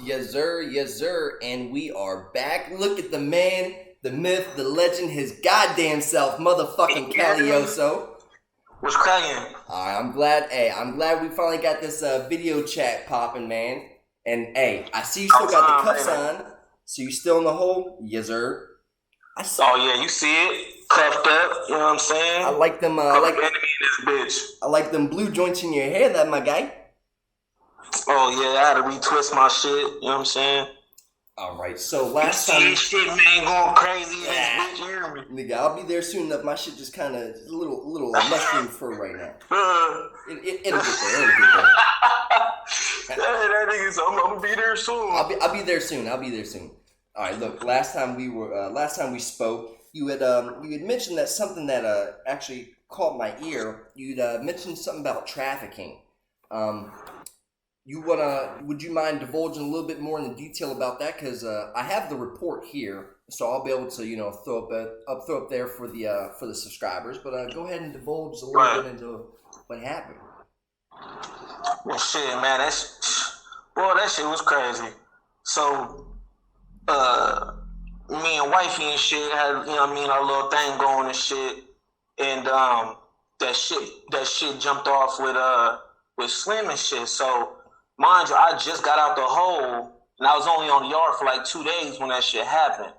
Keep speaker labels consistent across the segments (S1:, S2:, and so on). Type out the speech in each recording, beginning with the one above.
S1: Yes, sir, and we are back. Look at the man, the myth, the legend, his goddamn self, motherfucking Calioso.
S2: What's cracking?
S1: Alright, I'm glad we finally got this video chat popping, man. And hey, I see you still got the cuffs on, so you still in the hole? Yes, sir.
S2: Oh yeah, you see it, cuffed up. You know what I'm saying?
S1: I like them.
S2: Enemy in this bitch.
S1: I like them blue joints in your hair, that my guy.
S2: Oh yeah, I had to retwist my shit. You know what I'm saying?
S1: All right, so last time.
S2: This shit, man, going crazy. Yeah. Bitch, you hear me?
S1: Nigga, I'll be there soon enough. My shit just kind of a little mushroom fur right now. It'll get there.
S2: That nigga said, I'm gonna be there soon.
S1: I'll be there soon. All right, look. Last time we spoke, you had mentioned that something that actually caught my ear. You'd mentioned something about trafficking. Would you mind divulging a little bit more in the detail about that? Because I have the report here, so I'll be able to throw up there for the subscribers. But go ahead and divulge a little bit into what happened.
S2: Well, shit, man, that shit was crazy. So, me and wifey and shit had, our little thing going and shit, and that shit jumped off with Slim and shit. So, mind you, I just got out the hole, and I was only on the yard for like 2 days when that shit happened.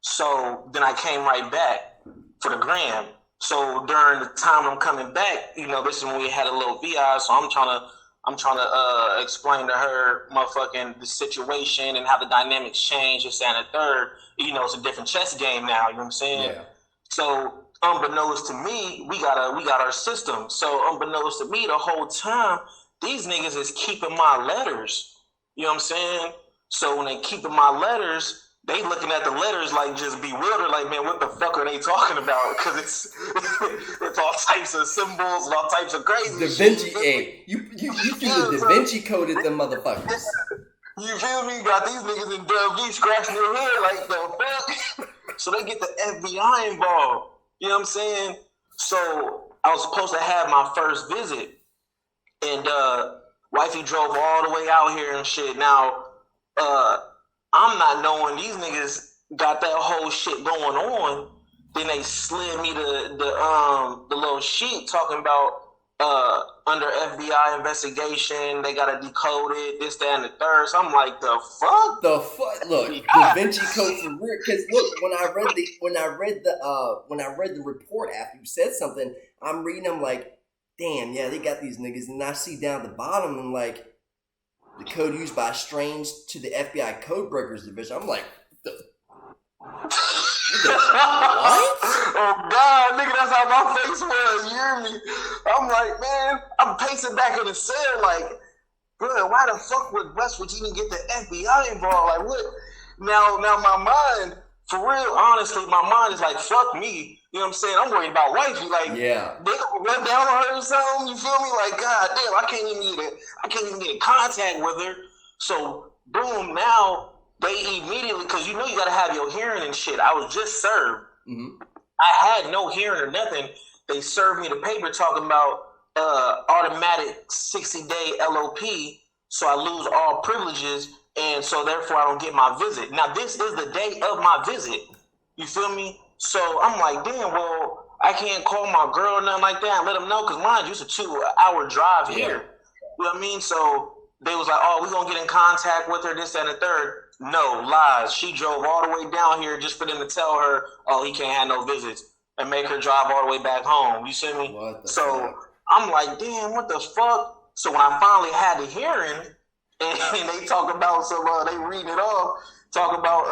S2: So then I came right back for the gram. So during the time I'm coming back, this is when we had a little VI. So I'm trying to explain to her the situation and how the dynamics change, this and the third. It's a different chess game now. You know what I'm saying? Yeah. So unbeknownst to me, we got our system. So unbeknownst to me, the whole time, these niggas is keeping my letters. You know what I'm saying? So when they keeping my letters, they looking at the letters like just bewildered, like, man, what the fuck are they talking about? Because it's all types of symbols and all types of crazy
S1: Da Vinci, hey, you feel the Da Vinci coded them motherfuckers.
S2: You feel me? Got these niggas in DV scratching their head like the fuck. So they get the FBI involved. You know what I'm saying? So I was supposed to have my first visit. And wifey drove all the way out here and shit. Now, I'm not knowing these niggas got that whole shit going on. Then they slid me the little sheet talking about under FBI investigation, they gotta decode it, this, that, and the third. So I'm like, the fuck?
S1: Look, Da Vinci Code for real. Because look, when I read the report after you said something, I'm reading. I'm like, damn, yeah, they got these niggas. And I see down at the bottom and like the code used by strange to the FBI Code Breakers Division. I'm like, what?
S2: Oh God, nigga, that's how my face was. You hear me? I'm like, man, I'm pacing back in the cell like, bro, why the fuck would West Virginia get the FBI involved? Like, what? Now my mind, for real, honestly, my mind is like, fuck me. You know what I'm saying? I'm worried about wifey. Like, yeah, they gonna run down on her or something. You feel me? Like, God damn, I can't even get in contact with her. So, boom, now they immediately, because you gotta have your hearing and shit. I was just served. Mm-hmm. I had no hearing or nothing. They served me the paper talking about automatic 60-day LOP, so I lose all privileges, and so therefore I don't get my visit. Now, this is the day of my visit. You feel me? So I'm like, damn, well, I can't call my girl or nothing like that and let them know, because mind you, it's a 2-hour drive here. Yeah. You know what I mean? So they was like, oh, we're going to get in contact with her, this, that, and the third. No, lies. She drove all the way down here just for them to tell her, oh, he can't have no visits, and make her drive all the way back home. You see me? So fuck? I'm like, damn, what the fuck? So when I finally had the hearing, and they talk about they reading it off, talk about,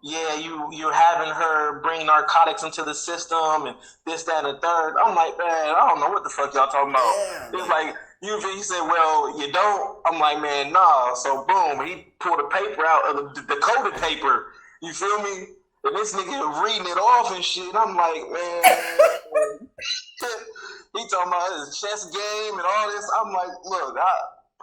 S2: yeah, you're having her bring narcotics into the system and this, that, and the third. I'm like, man, I don't know what the fuck y'all talking about. Yeah, it's like, he said, well, you don't? I'm like, man, nah. So, boom, he pulled a paper out of the coded paper. You feel me? And this nigga reading it off and shit. I'm like, man. He talking about his chess game and all this. I'm like, look,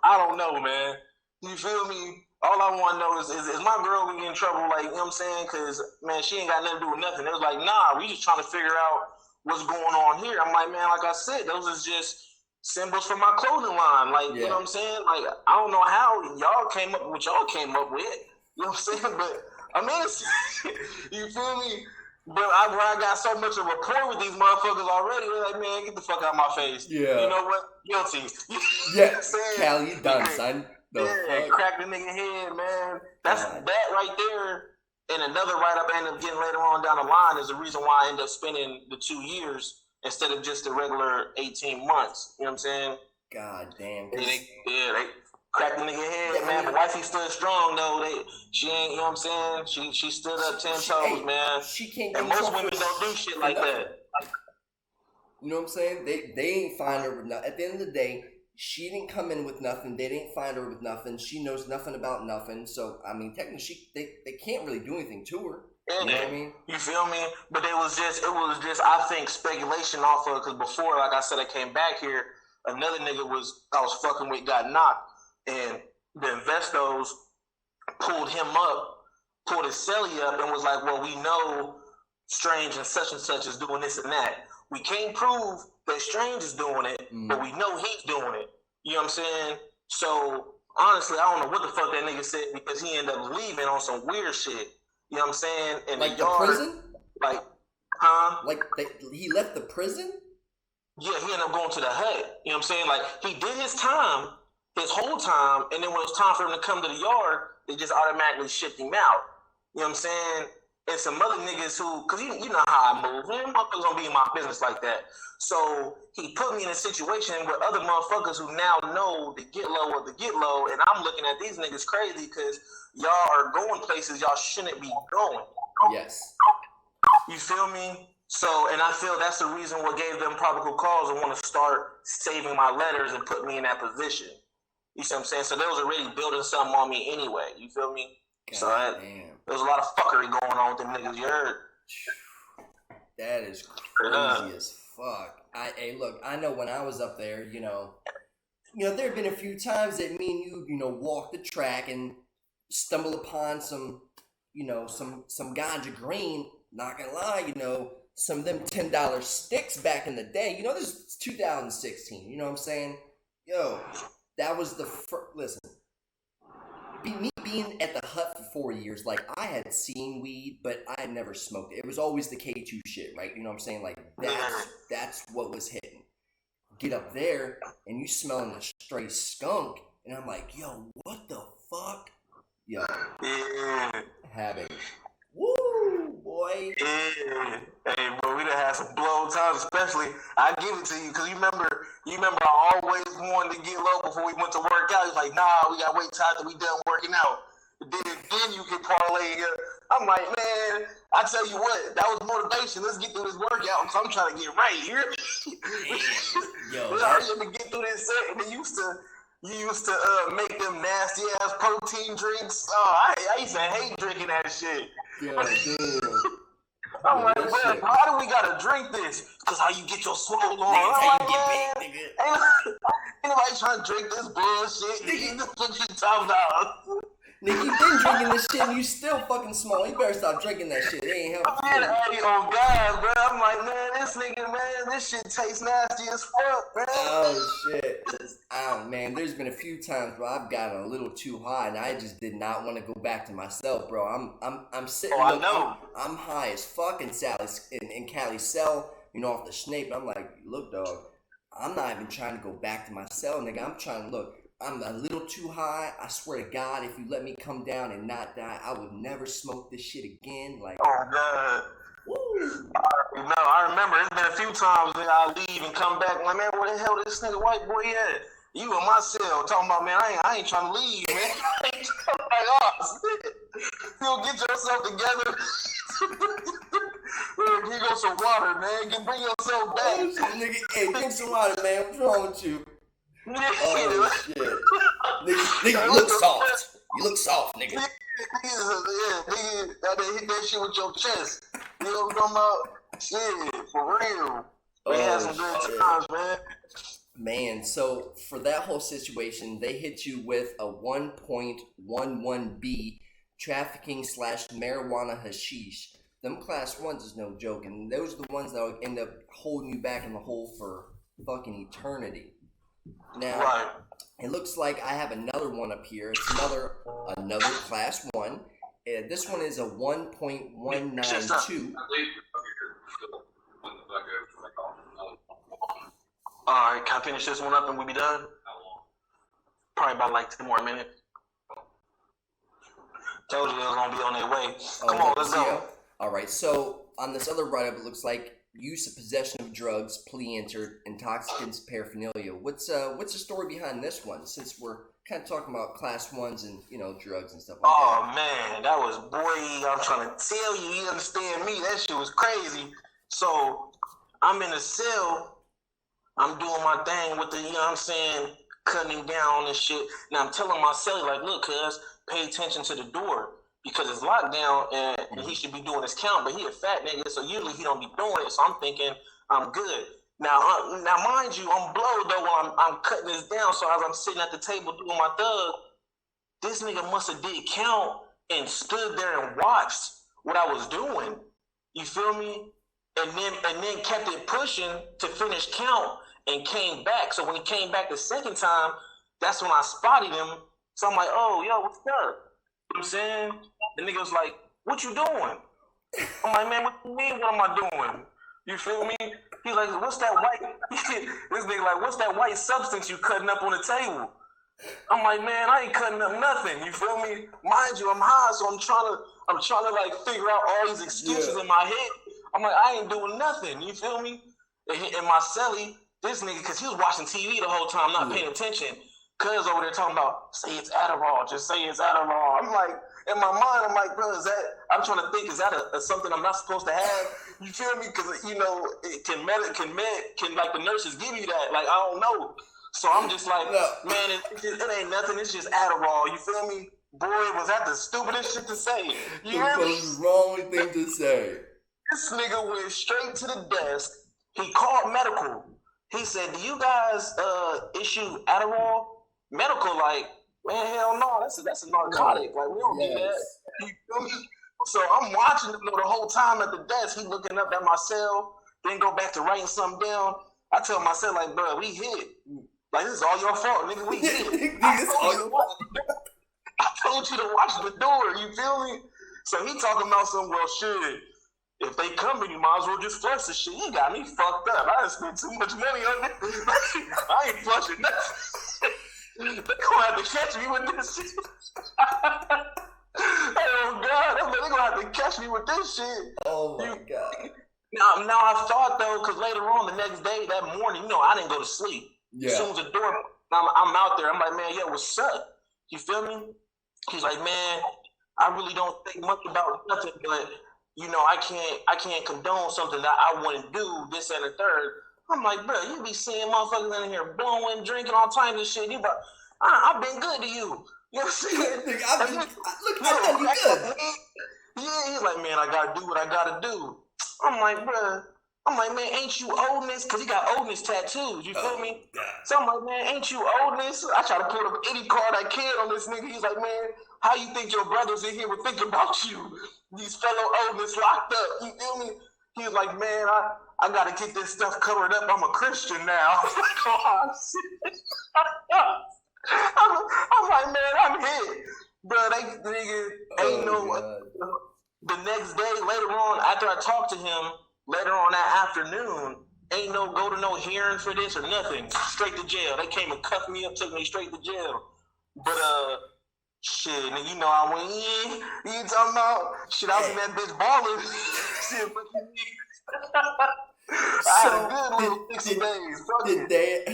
S2: I don't know, man. You feel me? All I want to know is my girl gonna get in trouble, like, you know what I'm saying? Because, man, she ain't got nothing to do with nothing. It was like, nah, we just trying to figure out what's going on here. I'm like, man, like I said, those is just symbols for my clothing line. Like, you know what I'm saying? Like, I don't know how y'all came up with what y'all came up with. You know what I'm saying? But I mean, it's, you feel me? But I got so much of a rapport with these motherfuckers already. They're like, man, get the fuck out of my face. Yeah. You know what? Guilty.
S1: Yeah. Cal, you done, son.
S2: Crack the nigga head, man. That's that right there. And another write-up I ended up getting later on down the line is the reason why I ended up spending the 2 years instead of just the regular 18 months. You know what I'm saying?
S1: God damn.
S2: They cracked the nigga head, man. But wifey stood strong, though. She ain't, you know what I'm saying? She stood up 10 toes, man.
S1: She can't
S2: and most women don't do shit like that.
S1: You know what I'm saying? They ain't find her with nothing. At the end of the day, she didn't come in with nothing. They didn't find her with nothing. She knows nothing about nothing. So, I mean, technically, they can't really do anything to her. You know what I mean?
S2: You feel me? But it was just, I think, speculation off of, because before, like I said, I came back here, another nigga I was fucking with got knocked, and the investos pulled him up, pulled his celly up, and was like, well, we know Strange and such is doing this and that. We can't prove that Strange is doing it, but we know he's doing it. You know what I'm saying? So, honestly, I don't know what the fuck that nigga said, because he ended up leaving on some weird shit. You know what I'm saying? In
S1: like
S2: the yard.
S1: Prison?
S2: Like, huh?
S1: Like, he left the prison?
S2: Yeah, he ended up going to the hut. You know what I'm saying? Like, he did his time, his whole time, and then when it was time for him to come to the yard, they just automatically shipped him out. You know what I'm saying? And some other niggas who, because you know how I move, man, motherfuckers don't be in my business like that. So he put me in a situation with other motherfuckers who now know the get low or the get low, and I'm looking at these niggas crazy because y'all are going places y'all shouldn't be going.
S1: Yes.
S2: You feel me? So, and I feel that's the reason what gave them probable cause and want to start saving my letters and put me in that position. You see what I'm saying? So they was already building something on me anyway. You feel me?
S1: God
S2: so
S1: damn.
S2: There's a lot of fuckery going on with them niggas. You heard?
S1: That is crazy as fuck. Hey, look, I know when I was up there, you know, there have been a few times that me and you, walk the track and stumble upon some ganja green. Not gonna lie, some of them $10 sticks back in the day. This is 2016. You know what I'm saying? Yo, that was the first. Listen, me being at the hut for 4 years, like, I had seen weed, but I had never smoked it. It was always the K2 shit, right? You know what I'm saying? Like, that's what was hitting. Get up there, and you smelling a straight skunk, and I'm like, yo, what the fuck? Yo, having woo, boy.
S2: Yeah. Hey, bro, we done had some blow times, especially, I give it to you, because you remember I always wanted to get low before we went to work out. He's like, nah, we got to wait till after we done working out. Then you can parlay here. I'm like, man, I tell you what, that was motivation. Let's get through this workout, because I'm trying to get right here.
S1: Yo,
S2: let me get through this set. And you used to make them nasty ass protein drinks. Oh, I used to hate drinking that shit.
S1: Yeah, damn.
S2: I'm like, man, why do we gotta drink this? Because how you get your swole on. I'm like, man, ain't nobody trying to drink this bullshit. Nigga, what you talking about?
S1: Nigga, you been drinking this shit and you still fucking small. You better stop drinking that shit. It ain't helping.
S2: I'm on God, bro. I'm like, man, this nigga, man, this shit tastes nasty as fuck, man.
S1: Oh shit. Man, there's been a few times where I've gotten a little too high and I just did not want to go back to myself, bro. I'm sitting.
S2: I know.
S1: I'm high as fuck in Cali's cell, off the Snape. I'm like, look, dog, I'm not even trying to go back to my cell, nigga. I'm trying to look. I'm a little too high. I swear to God, if you let me come down and not die, I would never smoke this shit again. Like,
S2: oh God. Woo. I remember it's been a few times that I leave and come back. I'm like, man, where the hell this nigga white boy at? You in my cell talking about, man, I ain't trying to leave, man. I ain't trying to like, oh, you'll get yourself together. Here goes some water, man. Bring yourself back.
S1: Oh, shit, nigga. Hey, drink some water, man. What's wrong with you? Oh, shit. Nigga, you look soft. You look soft, nigga.
S2: Nigga, gotta hit that shit with your chest. You know what I'm talking about? Shit, for real. We had some good times, man.
S1: Man, so for that whole situation, they hit you with a 1.11B trafficking / marijuana hashish. Them class ones is no joke, and those are the ones that will end up holding you back in the hole for fucking eternity. Now,
S2: Right.
S1: it looks like I have another one up here. It's another class 1. This one is a 1.192.
S2: All right, can I finish this one up and we'll be done? Probably about like 10 more minutes. Told you they was gonna be on their way. Come on, let's go.
S1: All right, so on this other write-up, it looks like use of possession of drugs, plea entered, intoxicants, paraphernalia. What's the story behind this one? Since we're kind of talking about class 1s and drugs and stuff like that.
S2: Oh man, that was I'm trying to tell you, you understand me? That shit was crazy. So I'm in a cell. I'm doing my thing with the, you know what I'm saying, cutting down and shit. Now I'm telling my cellie, like, look, cuz, pay attention to the door because it's locked down and he should be doing his count, but he a fat nigga, so usually he don't be doing it. So I'm thinking I'm good. Now mind you, I'm blowed though when I'm cutting this down. So as I'm sitting at the table doing my thug, this nigga must have did count and stood there and watched what I was doing. You feel me? And then kept it pushing to finish count and came back. So when he came back the second time, that's when I spotted him. So I'm like, oh, yo, what's up? You know what I'm saying? The nigga was like, what you doing? I'm like, man, what you mean, what am I doing? You feel me? He's like, what's that white, this nigga like, what's that white substance you cutting up on the table? I'm like, man, I ain't cutting up nothing. You feel me? Mind you, I'm high, so I'm trying to like figure out all these excuses in my head. I'm like, I ain't doing nothing. You feel me? And my celly, this nigga, because he was watching TV the whole time, not paying attention. Cuz over there talking about, say it's Adderall, just say it's Adderall. I'm like, in my mind, I'm like, bro, I'm trying to think, is that something I'm not supposed to have? You feel me? Because, it can like the nurses give you that? Like, I don't know. So I'm just like, man, it ain't nothing. It's just Adderall. You feel me? Boy, was that the stupidest shit to say. You hear me?
S1: The wrong thing to say.
S2: This nigga went straight to the desk. He called medical. He said, do you guys issue Adderall? Medical, like, man, hell no, that's a narcotic. Like, we don't do that. You feel me? So I'm watching him the whole time at the desk. He looking up at my cell, then go back to writing something down. I tell myself, like, bro, we hit. Like, this is all your fault, nigga. We hit. I told you to watch the door. You feel me? So he talking about some, well, shit. If they come in, you might as well just flush the shit. You got me fucked up. I done spent too much money on it. I ain't flushing nothing. They gonna have to catch me with this shit. Oh God, they gonna have to catch me with this shit.
S1: Oh my God.
S2: Now I thought though, because later on the next day, that morning, I didn't go to sleep. As soon as the door, I'm out there. I'm like, man, yo, what's up? You feel me? He's like, man, I really don't think much about nothing, but I can't condone something that I wouldn't do, this and the third. I'm like, bro, you be seeing motherfuckers in here blowing, drinking, all types of shit. I've been good to you. You know what I'm saying?
S1: I've done you good.
S2: Yeah, he's like, man, I gotta do what I gotta do. I'm like, bro, man, ain't you oldness? Because he got oldness tattoos, you feel me?
S1: God.
S2: So I'm like, man, ain't you oldness? I try to put up any card I can on this nigga. He's like, man, how you think your brothers in here would think about you? These fellow oldness locked up, you feel me? He was like, man, I gotta get this stuff covered up. I'm a Christian now. Oh, shit. I'm like, man, I'm hit. Bro, the next day, later on, after I talked to him, later on that afternoon, ain't no go to no hearing for this or nothing. Straight to jail. They came and cuffed me up, took me straight to jail. But, shit, and I went in. You talking about? Shit, I was in that bitch balling. Shit, what you mean? I had a good little 60 days.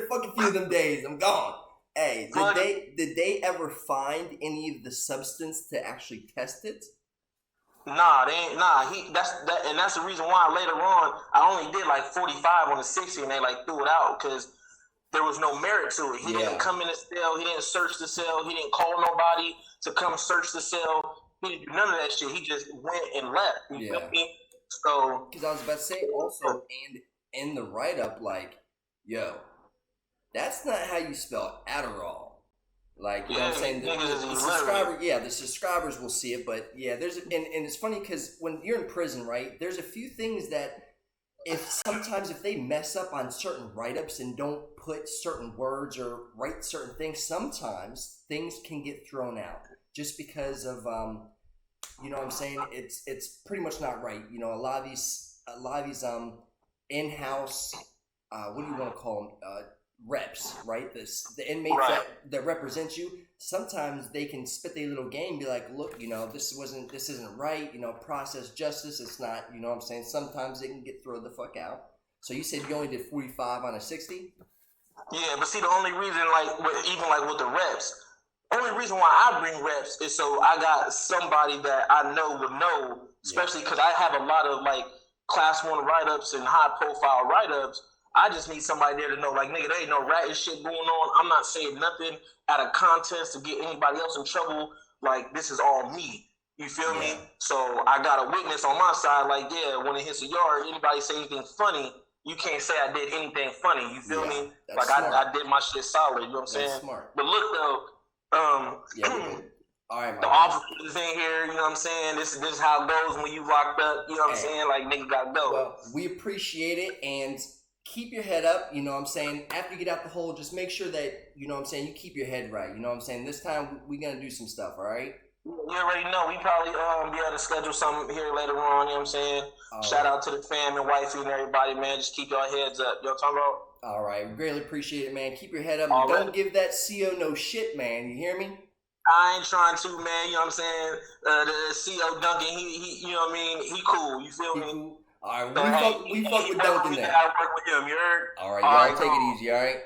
S1: Fuck a few of them days. I'm gone. Hey, did they ever find any of the substance to actually test it?
S2: Nah, they ain't. Nah, that's the reason why later on I only did like 45 on the 60, and they like threw it out because there was no merit to it. He didn't come in the cell. He didn't search the cell. He didn't call nobody to come search the cell. He didn't do none of that shit. He just went and left. You feel me? So,
S1: because I was about to say also, and in the write-up, like, yo, that's not how you spell Adderall. Like, you know what I'm saying? The subscribers will see it, but yeah, and it's funny because when you're in prison, right, there's a few things that if they mess up on certain write-ups and don't put certain words or write certain things, sometimes things can get thrown out just because of you know what I'm saying? It's pretty much not right. You know, a lot of these in-house what do you want to call them? Reps, right? The inmates that represent you. Sometimes they can spit their little game, be like, look, you know, this isn't right. You know, process justice. It's not. You know what I'm saying? Sometimes they can get thrown the fuck out. So you said you only did 45 on a 60?
S2: Yeah, but see, the only reason, even with the reps, only reason why I bring reps is so I got somebody that I know would know, especially because I have a lot of class 1 write-ups and high-profile write-ups. I just need somebody there to know, nigga, there ain't no ratting shit going on. I'm not saying nothing out of context to get anybody else in trouble. This is all me. You feel me? So I got a witness on my side. When it hits a yard, anybody say anything funny, you can't say I did anything funny. You feel me? I did my shit solid. You know what I'm saying?
S1: Smart.
S2: But look though,
S1: all right,
S2: the officers in here, you know what I'm saying? This is how it goes when you locked up. You know what I'm saying? Nigga gotta go.
S1: Well, we appreciate it, and keep your head up. You know what I'm saying? After you get out the hole, just make sure that, you know what I'm saying, you keep your head right. You know what I'm saying? This time we're gonna do some stuff. All right?
S2: You already know. We probably be able to schedule something here later on. You know what I'm saying? Shout out to the fam and wifey and everybody, man. Just keep your heads up. You know what I'm talking about?
S1: All right, we greatly appreciate it, man. Keep your head up. And don't give that CO no shit, man. You hear me?
S2: I ain't trying to, man. You know what I'm saying? The CO Duncan, he you know what I mean? He cool. You feel me?
S1: Cool. All right, we fuck with Duncan there.
S2: I work with him. You heard?
S1: All right, y'all take it easy. All right.